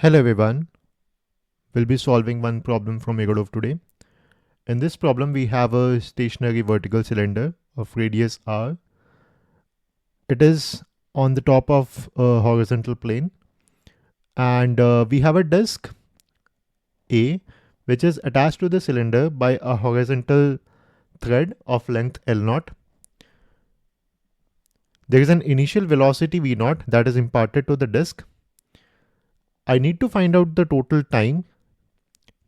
Hello everyone, we'll be solving one problem from Irodov today. In this problem we have a stationary vertical cylinder of radius r. It is on the top of a horizontal plane and we have a disk A which is attached to the cylinder by a horizontal thread of length L0. There is an initial velocity V0 that is imparted to the disk. I need to find out the total time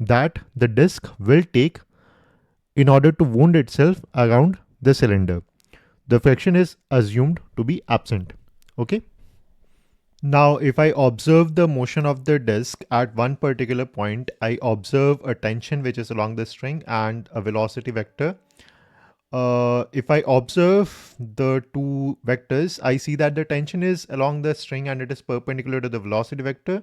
that the disk will take in order to wound itself around the cylinder. The friction is assumed to be absent. Okay. Now, if I observe the motion of the disk at one particular point, I observe a tension which is along the string and a velocity vector. If I observe the two vectors, I see that the tension is along the string and it is perpendicular to the velocity vector,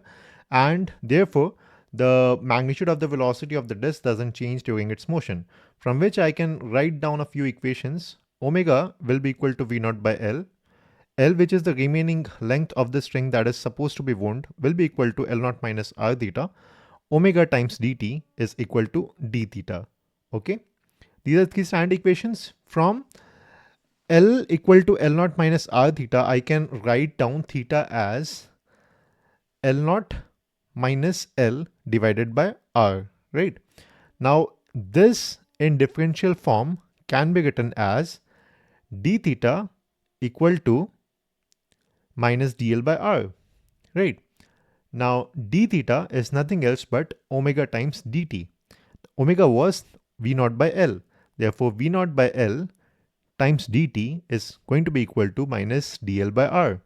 and therefore the magnitude of the velocity of the disk doesn't change during its motion, from which I can write down a few equations. Omega will be equal to V0 by L. L, which is the remaining length of the string that is supposed to be wound, will be equal to L0 minus R theta. Omega times dt is equal to d theta. Okay. These are three standard equations. From L equal to L0 minus R theta, I can write down theta as L0 minus L divided by R, right? Now, this in differential form can be written as d theta equal to minus dl by R, right? Now, d theta is nothing else but omega times dt. Omega was V0 by L. Therefore, V0 by L times dt is going to be equal to minus dl by R.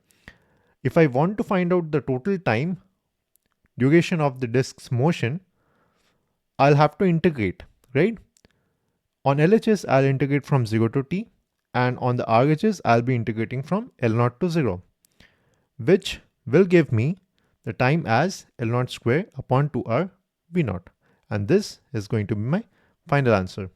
If I want to find out the total time duration of the disk's motion, I'll have to integrate, right? On LHS, I'll integrate from 0 to t, and on the RHS, I'll be integrating from L0 to 0, which will give me the time as L0 square upon 2R V0. And this is going to be my final answer.